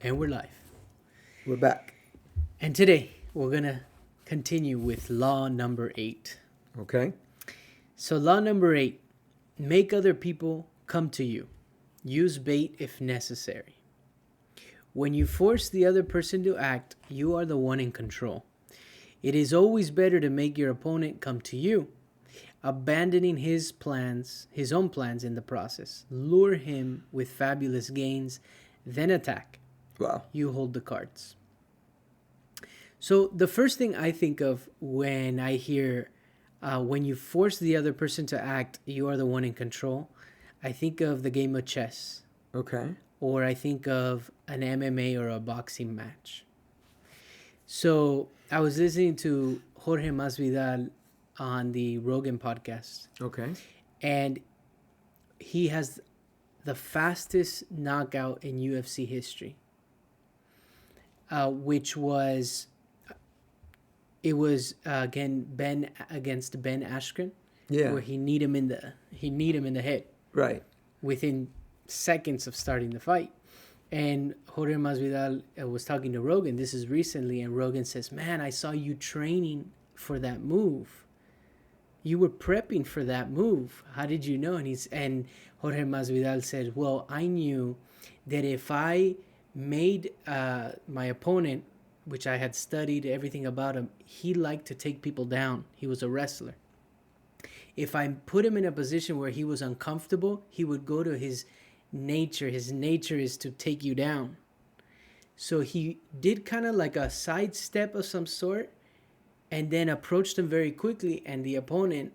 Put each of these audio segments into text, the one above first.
And we're live. We're back. And today we're going to continue with law number 8. Okay. So, law number 8, make other people come to you. Use bait if necessary. When you force the other person to act, you are the one in control. It is always better to make your opponent come to you, abandoning his own plans in the process. Lure him with fabulous gains, then attack. Wow. You hold the cards. So the first thing I think of when I hear when you force the other person to act, you are the one in control, I think of the game of chess. Okay. Or I think of an MMA or a boxing match. So I was listening to Jorge Masvidal on the Rogan podcast, Okay. and he has the fastest knockout in UFC history, which was again Ben against Ben Askren, Yeah. where he kneed him in the head Right. within seconds of starting the fight. And Jorge Masvidal was talking to Rogan. This is recently, and Rogan says, "Man, I saw you training for that move. You were prepping for that move. How did you know?" And Jorge Masvidal said, "Well, I knew that if I made my opponent, which I had studied everything about him, he liked to take people down. He was a wrestler. If I put him in a position where he was uncomfortable, he would go to his nature. His nature is to take you down. So he did kind of like a sidestep of some sort and then approached him very quickly, and the opponent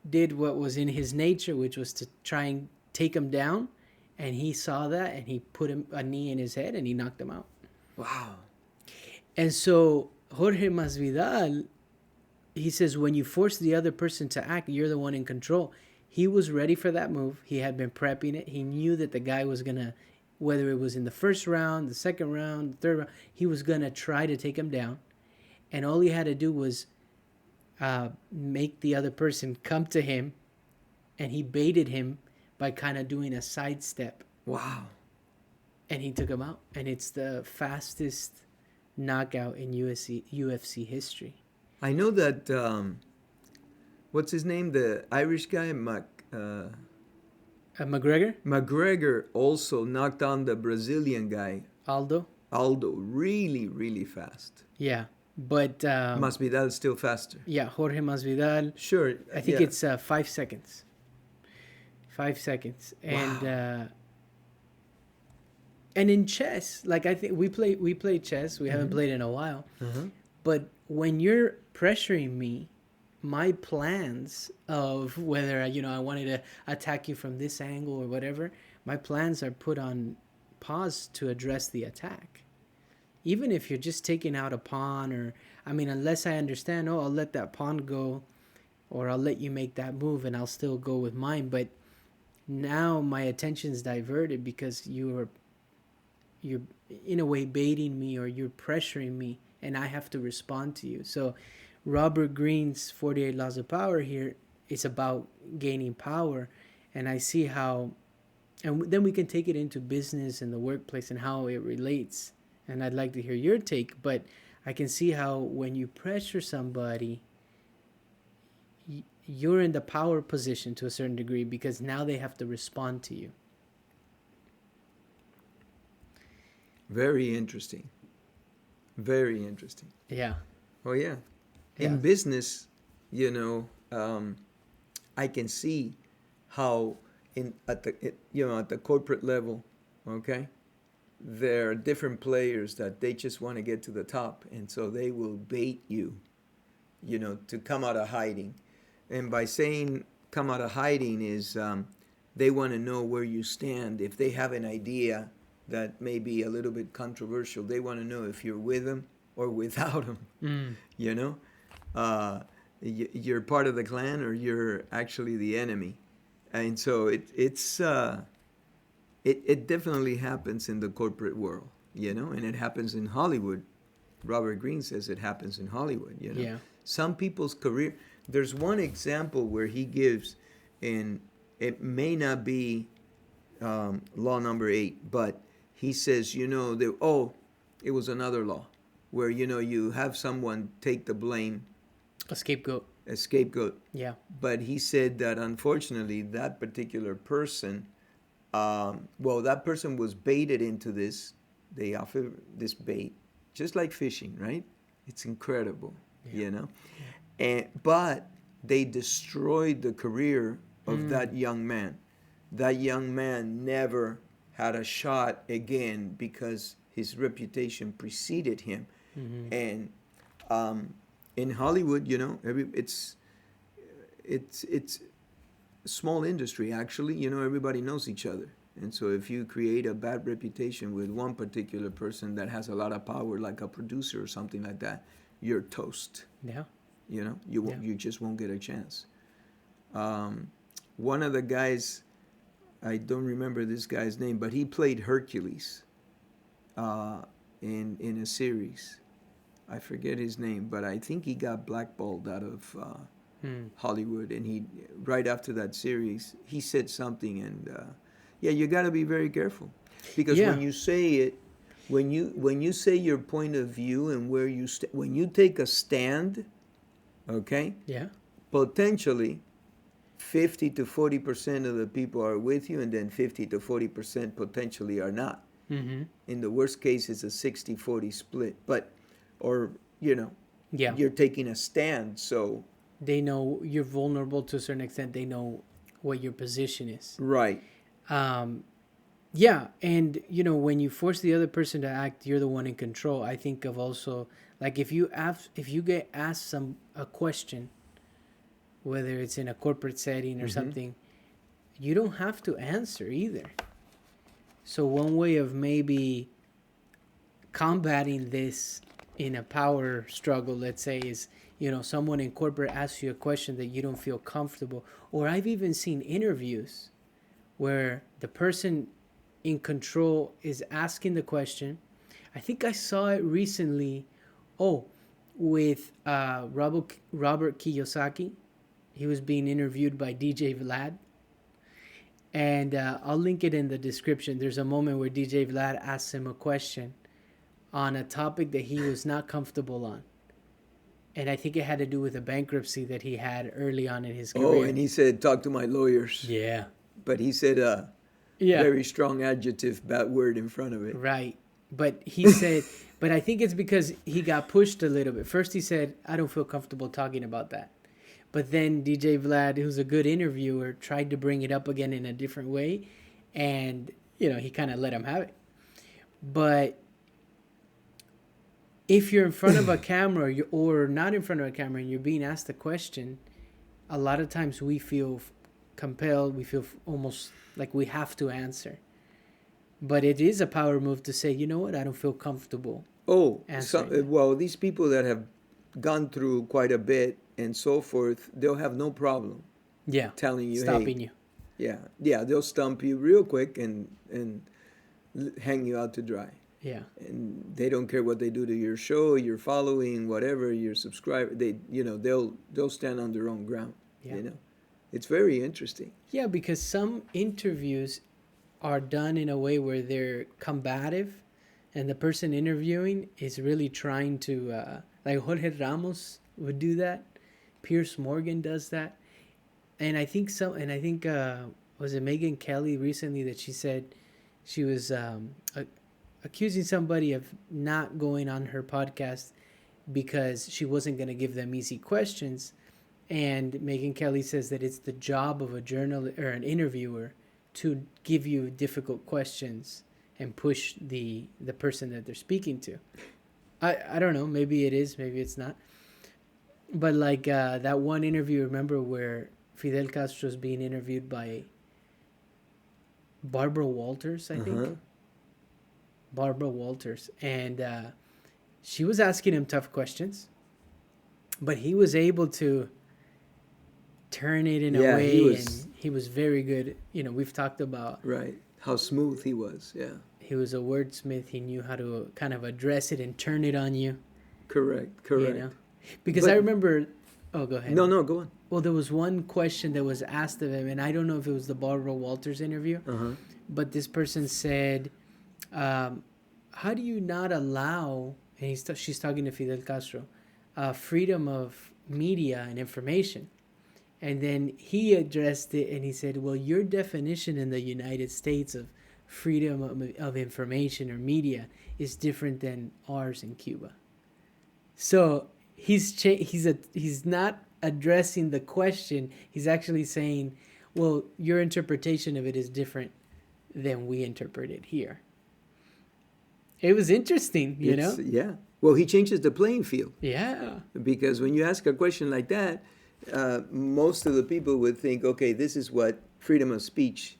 did what was in his nature, which was to try and take him down, and he saw that, and he put him a knee in his head, and he knocked him out." Wow. And so Jorge Masvidal, he says, when you force the other person to act, you're the one in control. He was ready for that move. He had been prepping it. He knew that the guy was going to, whether it was in the first round, the second round, the third round, he was going to try to take him down. And all he had to do was make the other person come to him, and he baited him by kind of doing a sidestep. Wow. And he took him out. And it's the fastest knockout in UFC history. I know that. What's his name? The Irish guy, McGregor? McGregor, also knocked down the Brazilian guy, Aldo? really, really fast. Yeah. But Masvidal is still faster. yeah, Jorge Masvidal. Sure. I think it's 5 seconds. 5 seconds. And Wow. and in chess, like I think we play chess. We haven't played in a while. Uh-huh. But when you're pressuring me, my plans of whether I wanted to attack you from this angle or whatever, my plans are put on pause to address the attack. Even if you're just taking out a pawn, or unless I understand, I'll let that pawn go, or I'll let you make that move and I'll still go with mine. But now my attention's diverted because you're in a way baiting me, or you're pressuring me, and I have to respond to you. So Robert Greene's 48 Laws of Power here is about gaining power. And I see how, and then we can take it into business and the workplace and how it relates. And I'd like to hear your take, but I can see how when you pressure somebody, you're in the power position to a certain degree, because now they have to respond to you. Very interesting. Very interesting. Yeah. Oh yeah. Yeah. In business, I can see how at the corporate level, okay, there are different players that they just want to get to the top, and so they will bait you, to come out of hiding. And by saying come out of hiding is they want to know where you stand. If they have an idea that may be a little bit controversial, they want to know if you're with them or without them. You're part of the clan or you're actually the enemy. And so it definitely happens in the corporate world, and it happens in Hollywood. Robert Greene says it happens in Hollywood. Yeah. Some people's career, there's one example where he gives, and it may not be law number 8, but he says, it was another law where, you have someone take the blame, A scapegoat. a scapegoat. Yeah. But he said that unfortunately that particular person, that person was baited into this. They offer this bait, just like fishing, right? It's incredible, but they destroyed the career of that young man. That young man never had a shot again because his reputation preceded him. Mm-hmm. And in Hollywood, it's a small industry actually. Everybody knows each other. And so if you create a bad reputation with one particular person that has a lot of power, like a producer or something like that, you're toast. Yeah. You just won't get a chance. One of the guys, I don't remember this guy's name, but he played Hercules in a series. I forget his name, but I think he got blackballed out of Hollywood. And he, right after that series, he said something, and you got to be very careful, because when you say it, when you say your point of view and where you when you take a stand, okay, potentially 50 to 40% of the people are with you, and then 50 to 40% potentially are not. Mm-hmm. In the worst case, it's a 60-40 split. But, you're taking a stand, so they know you're vulnerable to a certain extent. They know what your position is. Right. Yeah, and when you force the other person to act, you're the one in control. I think of also, like, if you get asked a question, whether it's in a corporate setting or something, you don't have to answer either. So one way of maybe combating this in a power struggle, let's say, is, someone in corporate asks you a question that you don't feel comfortable. Or I've even seen interviews where the person in control is asking the question. I think I saw it recently. With Robert Kiyosaki. He was being interviewed by DJ Vlad. And I'll link it in the description. There's a moment where DJ Vlad asks him a question on a topic that he was not comfortable on. And I think it had to do with a bankruptcy that he had early on in his career. Oh, and he said, talk to my lawyers. Yeah. But he said a very strong adjective, bad word in front of it. Right. But he said, but I think it's because he got pushed a little bit. First he said, I don't feel comfortable talking about that. But then DJ Vlad, who's a good interviewer, tried to bring it up again in a different way. And, he kind of let him have it. But if you're in front of a camera or not in front of a camera and you're being asked a question, a lot of times we feel compelled, we feel almost like we have to answer. But it is a power move to say, you know what, I don't feel comfortable. These people that have gone through quite a bit and so forth, they'll have no problem telling you, stopping you. They'll stump you real quick and hang you out to dry. Yeah. And they don't care what they do to your show, your following, whatever, your subscriber. They'll stand on their own ground. Yeah. It's very interesting. Yeah, because some interviews are done in a way where they're combative, and the person interviewing is really trying to, like Jorge Ramos would do that. Pierce Morgan does that. And I think was it Megyn Kelly recently that she said she was accusing somebody of not going on her podcast because she wasn't going to give them easy questions. And Megyn Kelly says that it's the job of a journalist or an interviewer to give you difficult questions and push the person that they're speaking to. I don't know. Maybe it is. Maybe it's not. But like that one interview, remember, where Fidel Castro's being interviewed by Barbara Walters, I think. Barbara Walters. And she was asking him tough questions. But he was able to turn it in a way, and he was very good. We've talked about how smooth he was. He was a wordsmith. He knew how to kind of address it and turn it on you. Correct. Because I remember. Oh, go ahead. No, go on. Well, there was one question that was asked of him, and I don't know if it was the Barbara Walters interview, but this person said, um, how do you not allow, and she's talking to Fidel Castro, freedom of media and information? And then he addressed it and he said, well, your definition in the United States of freedom of information or media is different than ours in Cuba. So he's not addressing the question. He's actually saying, well, your interpretation of it is different than we interpret it here. It was interesting, you know? Yeah. Well, he changes the playing field. Yeah. Because when you ask a question like that, most of the people would think, okay, this is what freedom of speech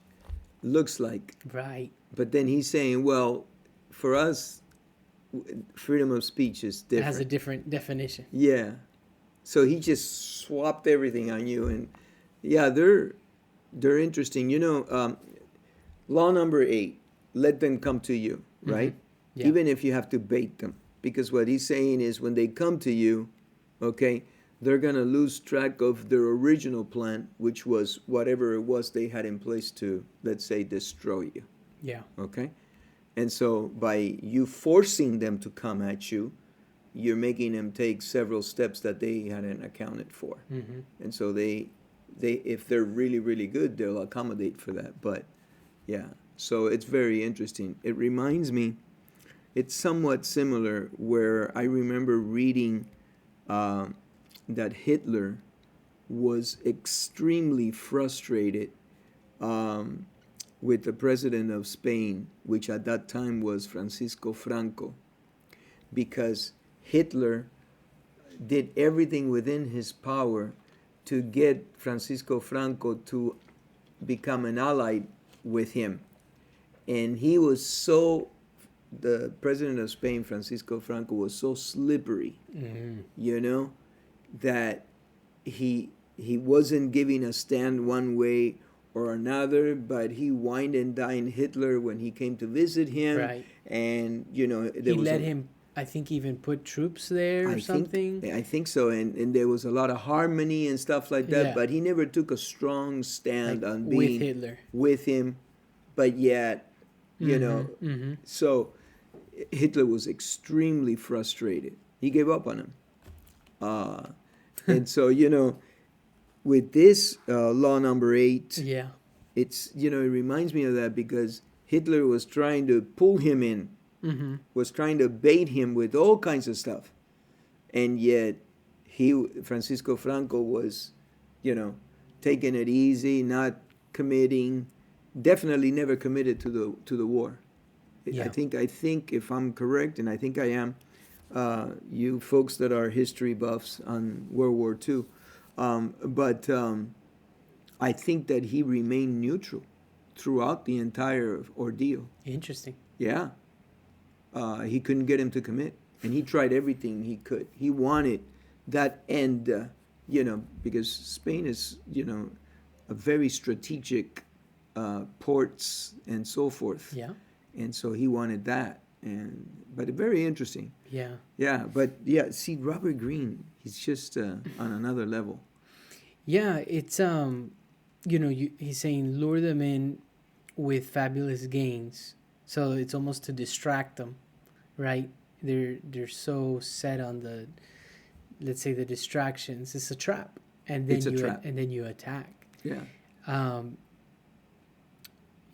looks like. Right. But then he's saying, well, for us, freedom of speech is It different. has a different definition. Yeah. So he just swapped everything on you. And yeah, they're interesting. You know, law number 8, let them come to you, right? Mm-hmm. Yeah. Even if you have to bait them. Because what he's saying is when they come to you, okay, they're going to lose track of their original plan, which was whatever it was they had in place to, let's say, destroy you. Yeah. Okay? And so by you forcing them to come at you, you're making them take several steps that they hadn't accounted for. Mm-hmm. And so they if they're really, really good, they'll accommodate for that. But yeah, so it's very interesting. It reminds me, it's somewhat similar where I remember reading that Hitler was extremely frustrated with the president of Spain, which at that time was Francisco Franco, because Hitler did everything within his power to get Francisco Franco to become an ally with him. And he was so, the president of Spain, Francisco Franco, was so slippery, you know, that he wasn't giving a stand one way or another, but he wined and dined Hitler when he came to visit him. Right. And, you know, He let him, I think, even put troops there or something. I think so. And there was a lot of harmony and stuff like that, Yeah. but he never took a strong stand Like, on with being Hitler. with him, but yet, you know, so Hitler was extremely frustrated. He gave up on him. And so, you know, with this law number 8, Yeah. it's, you know, it reminds me of that because Hitler was trying to pull him in, was trying to bait him with all kinds of stuff. And yet Francisco Franco was, you know, taking it easy, not committing, definitely never committed to the war. Yeah. I think if I'm correct, and I think I am, you folks that are history buffs on World War II, but I think that he remained neutral throughout the entire ordeal. Interesting. Yeah. He couldn't get him to commit, and he tried everything he could. He wanted that end, you know, because Spain is, you know, a very strategic ports and so forth. Yeah. And so he wanted that, but very interesting. Yeah. Yeah, but yeah, see, Robert Greene, he's just on another level. Yeah, it's you know, he's saying lure them in with fabulous gains, so it's almost to distract them, right? They're so set on the, let's say, the distractions. It's a trap, and then It's a trap. and then you attack. Yeah.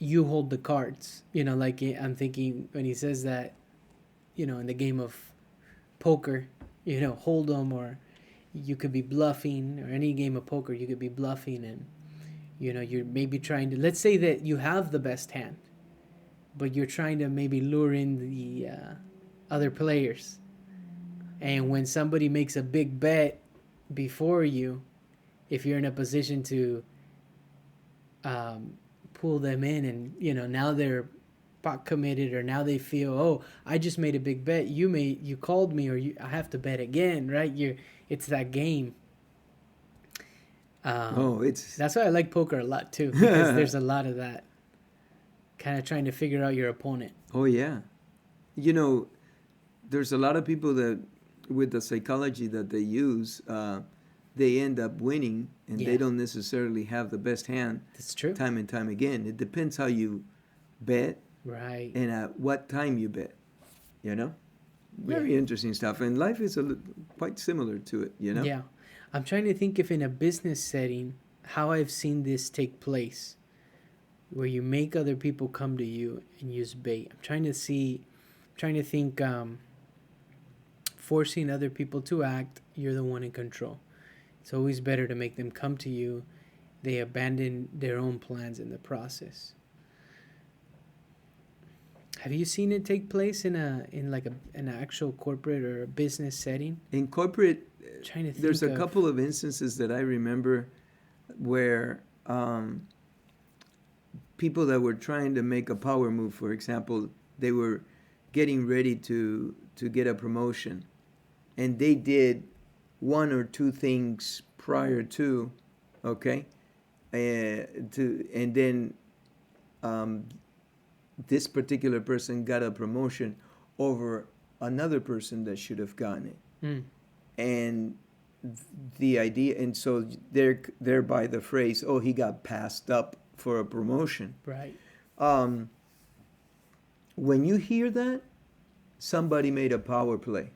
You hold the cards, you know. Like I'm thinking when he says that, you know, in the game of poker, you know, hold them, or you could be bluffing, or any game of poker you could be bluffing, and you know, you're maybe trying to, let's say that you have the best hand, but you're trying to maybe lure in the other players, and when somebody makes a big bet before you, if you're in a position to pull them in, and you know, now they're pot committed, or now they feel, oh, I just made a big bet, you called me, or I have to bet again, right? It's that game. That's why I like poker a lot too, because there's a lot of that kind of trying to figure out your opponent. Oh yeah, you know, there's a lot of people that with the psychology that they use, they end up winning, and they don't necessarily have the best hand. That's true. Time and time again, it depends how you bet, Right. and at what time you bet, you know? Very Yeah. interesting stuff. And life is quite similar to it, you know? Yeah. I'm trying to think if in a business setting, how I've seen this take place, where you make other people come to you and use bait. Trying to think, forcing other people to act, you're the one in control. It's always better to make them come to you. They abandon their own plans in the process. Have you seen it take place in an actual corporate or a business setting? In corporate, Trying to think there's a of couple of instances that I remember where people that were trying to make a power move, for example, they were getting ready to get a promotion, and they did one or two things prior to, okay, and then this particular person got a promotion over another person that should have gotten it, and the idea, and so thereby the phrase, "Oh, he got passed up for a promotion." right. When you hear that, somebody made a power play,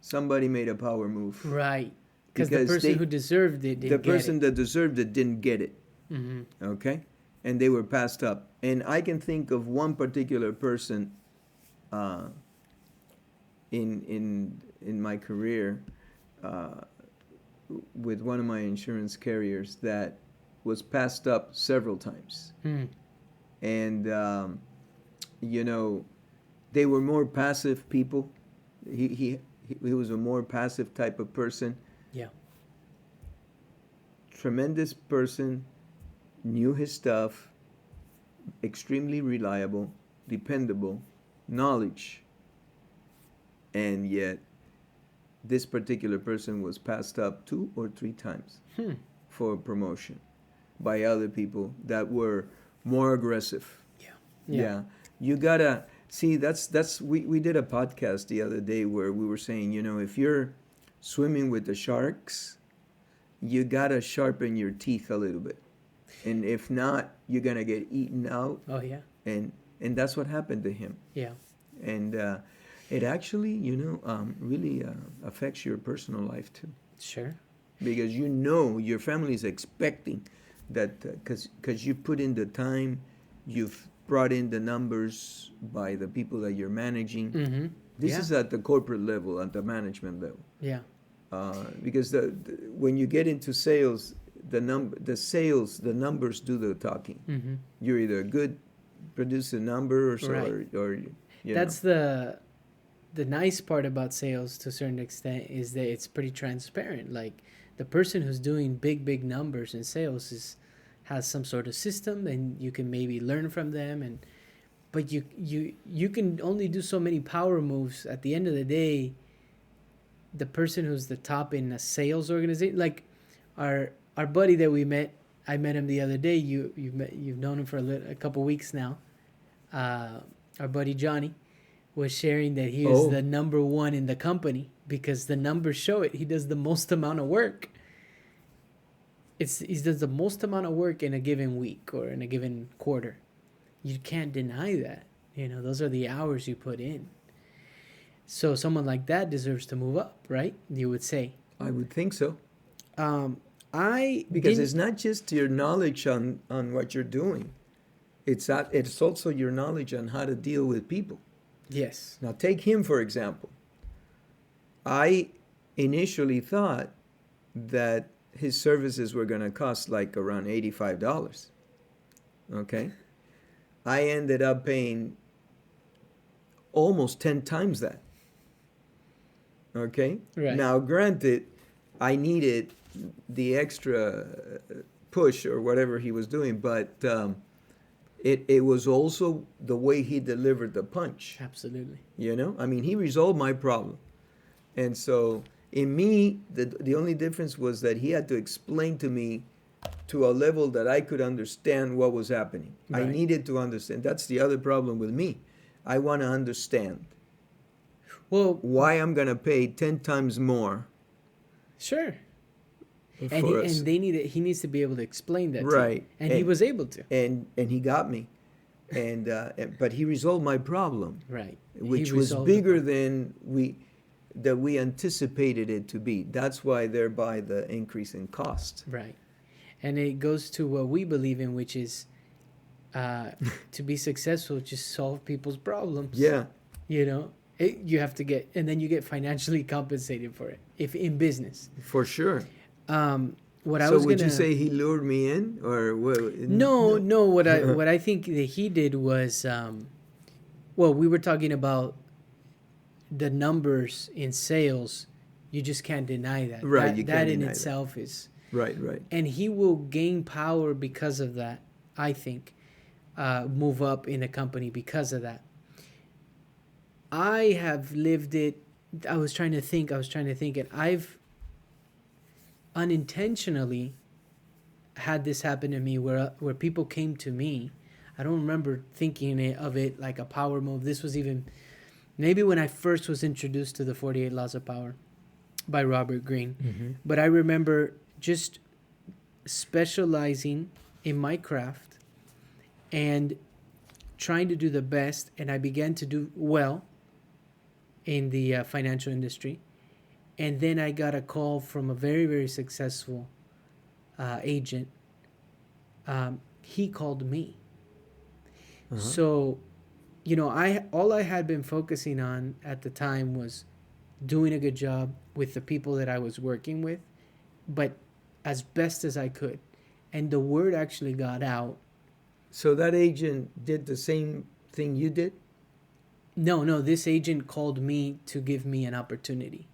somebody made a power move, Right. Because the because person they, who deserved it the didn't get person it. that deserved it didn't get it, Mm-hmm. okay, and they were passed up. And I can think of one particular person in my career with one of my insurance carriers that was passed up several times. And you know, they were more passive people. He was a more passive type of person. Yeah. Tremendous person, knew his stuff, extremely reliable, dependable, knowledge. And yet, this particular person was passed up 2 or 3 times for promotion by other people that were more aggressive. Yeah. Yeah. You gotta see, we did a podcast the other day where we were saying, you know, if you're swimming with the sharks, you gotta sharpen your teeth a little bit. And if not, you're gonna get eaten out. Oh yeah. And that's what happened to him. Yeah. And it actually, you know, really affects your personal life too. Sure. Because you know your family is expecting that, because you put in the time, you've brought in the numbers by the people that you're managing. Mm-hmm. This is at the corporate level, at the management level. Yeah. Because when you get into sales, the numbers do the talking. Mm-hmm. You're either good, produce a number, or Right. or you That's know. the nice part about sales to a certain extent is that it's pretty transparent. Like the person who's doing big numbers in sales has some sort of system, and you can maybe learn from them. But you can only do so many power moves. At the end of the day, the person who's the top in a sales organization, like our buddy that I met him the other day. You've known him for a couple weeks now. Our buddy Johnny was sharing that he is the number one in the company because the numbers show it. He does the most amount of work. He does the most amount of work in a given week or in a given quarter. You can't deny that. You know, those are the hours you put in. So someone like that deserves to move up, right? You would say. I would think so. Because it's not just your knowledge on what you're doing. It's also your knowledge on how to deal with people. Yes. Now take him for example. I initially thought that his services were going to cost like around $85. Okay? I ended up paying almost 10 times that. Okay? Right. Now, granted, I needed the extra push or whatever he was doing, but it was also the way he delivered the punch. Absolutely. You know? I mean, he resolved my problem. And so, in me, the only difference was that he had to explain to me to a level that I could understand what was happening. Right. I needed to understand. That's the other problem with me. I want to understand. Well, why I'm going to pay 10 times more. Sure. And he needs to be able to explain that to right. you. And he was able to. And he got me. But he resolved my problem, Right. which He was resolved the bigger problem. than we anticipated it to be. That's why thereby the increase in cost. Right. And it goes to what we believe in, which is uh, to be successful, just solve people's problems. Yeah, You know, you have to get, and then you get financially compensated for it. If in business, for sure. what I So was would you gonna, say he lured me in, or well, no, no? no, what I think that he did was, well, we were talking about the numbers in sales. You just can't deny that. Right, you That can't in deny that. itself is, Right, right. and he will gain power because of that. I think, move up in a company because of that. I have lived it. I was trying to think. And I've unintentionally had this happen to me where people came to me. I don't remember thinking of it like a power move. This was even maybe when I first was introduced to the 48 Laws of Power by Robert Greene. Mm-hmm. But I remember just specializing in my craft and trying to do the best, and I began to do well in the financial industry. And then I got a call from a very, very successful agent. He called me. Uh-huh. So, all I had been focusing on at the time was doing a good job with the people that I was working with, but as best as I could. And the word actually got out. So that agent did the same thing you did? No, this agent called me to give me an opportunity.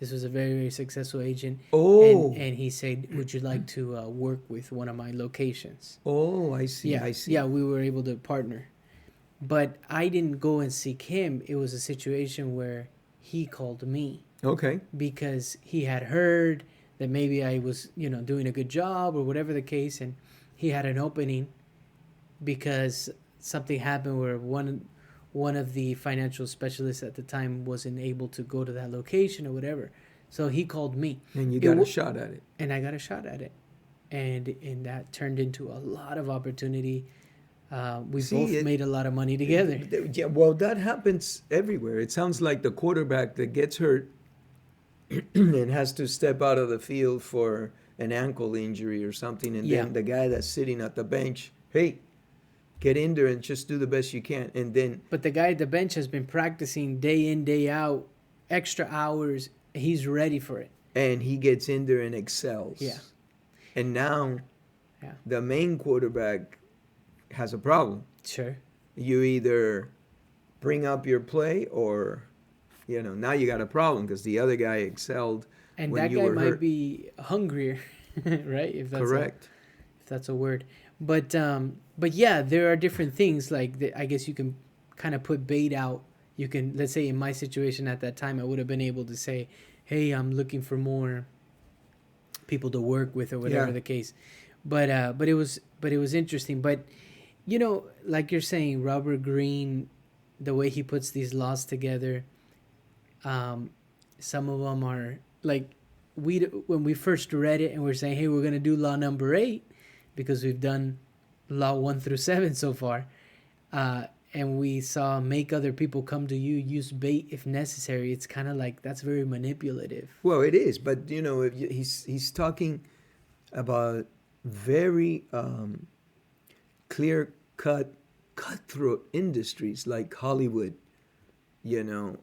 This was a very, very successful agent. Oh, And he said, would you like to work with one of my locations? oh, I see, Yeah, I see. yeah, we were able to partner. But I didn't go and seek him. It was a situation where he called me Okay. because he had heard that maybe I was, doing a good job or whatever the case, and he had an opening because something happened where one of the financial specialists at the time wasn't able to go to that location or whatever. So he called me. And you It got a wa- shot at it. and I got a shot at it. And that turned into a lot of opportunity. We See, both made a lot of money together. Yeah, well, that happens everywhere. It sounds like the quarterback that gets hurt and has to step out of the field for an ankle injury or something, and Yeah. then the guy that's sitting at the bench, hey, get in there and just do the best you can. And then, But the guy at the bench has been practicing day in, day out, extra hours. He's ready for it. and he gets in there and excels. Yeah. And now Yeah. the main quarterback has a problem. Sure. You either bring up your play or, now you got a problem because the other guy excelled And when that you guy were might hurt. be hungrier, right? Correct. If that's a word. But yeah, there are different things like I guess you can kind of put bait out. You can, let's say in my situation at that time, I would have been able to say, "Hey, I'm looking for more people to work with," or whatever Yeah. the case. But it was interesting. But like you're saying, Robert Greene, the way he puts these laws together, some of them are like when we first read it and we're saying, hey, we're gonna do law number 8 because we've done law 1 through 7 so far, and we saw make other people come to you, use bait if necessary. It's kind of like that's very manipulative. Well, it is, but he's talking about very clear cutthroat industries like Hollywood.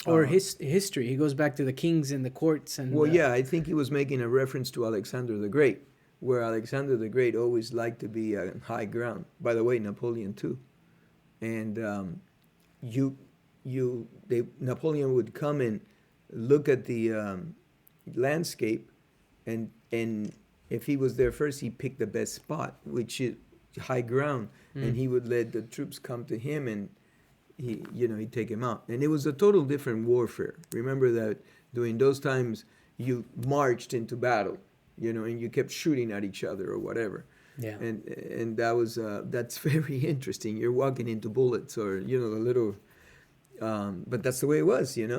Or history. He goes back to the kings and the courts and Well, yeah, I think he was making a reference to Alexander the Great, where Alexander the Great always liked to be on high ground. By the way, Napoleon too. And Napoleon would come and look at the landscape, and if he was there first, he picked the best spot, which is high ground, and he would let the troops come to him, and he'd take him out. And it was a total different warfare. Remember that during those times, you marched into battle, and you kept shooting at each other or whatever. Yeah. And that's very interesting. You're walking into bullets or the little, but that's the way it was, And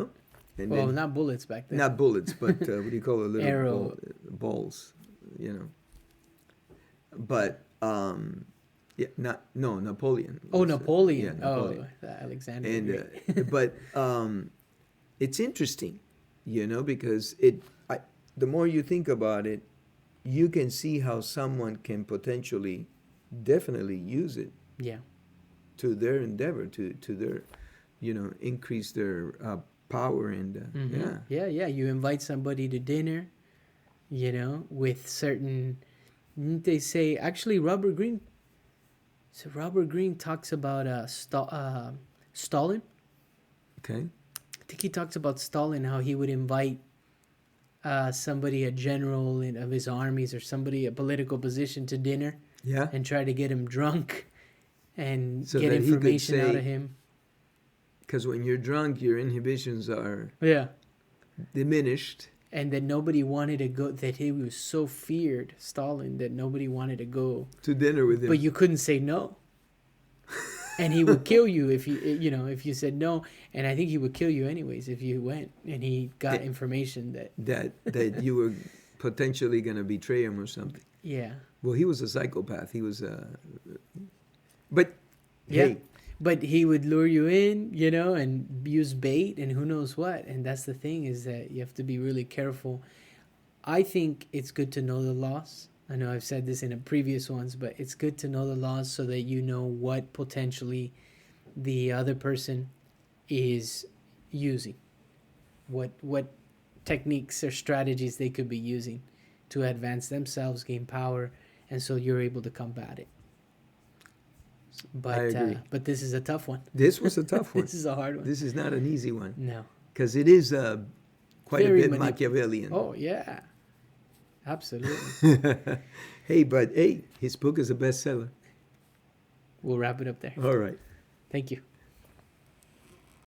well, then, not bullets back then. not bullets, but what do you call it? Little Arrow. balls, But Yeah, Napoleon. Oh, was, Napoleon. yeah, Napoleon. Oh, Alexander. And the Great. but it's interesting, because the more you think about it, you can see how someone can potentially, definitely use it Yeah. to their endeavor, to their, increase their power and Mm-hmm. yeah. Yeah, yeah. You invite somebody to dinner, with certain. They say actually Robert Greene. So Robert Greene talks about Stalin. Okay. I think he talks about Stalin, how he would invite somebody, a general of his armies, or somebody, a political position, to dinner, Yeah. and try to get him drunk and So get that he could information out say, of him. because when you're drunk, your inhibitions are Yeah. diminished. And that nobody wanted to go, that he was so feared, Stalin, that nobody wanted to go. To dinner with him. But you couldn't say no. And he would kill you if if you said no. And I think he would kill you anyways if you went and he got information that you were potentially going to betray him or something. Yeah. Well, he was a psychopath. He was but Yeah. hey, But he would lure you in, and use bait and who knows what. And that's the thing, is that you have to be really careful. I think it's good to know the laws. I know I've said this in a previous ones, but it's good to know the laws so that you know what potentially the other person is using. What techniques or strategies they could be using to advance themselves, gain power, and so you're able to combat it. But I agree. But this is a tough one. This was a tough one. This is a hard one. This is not an easy one. No. Because it is quite Very a bit Machiavellian. Oh, yeah. Absolutely. Hey, his book is a bestseller. We'll wrap it up there. All right. Thank you.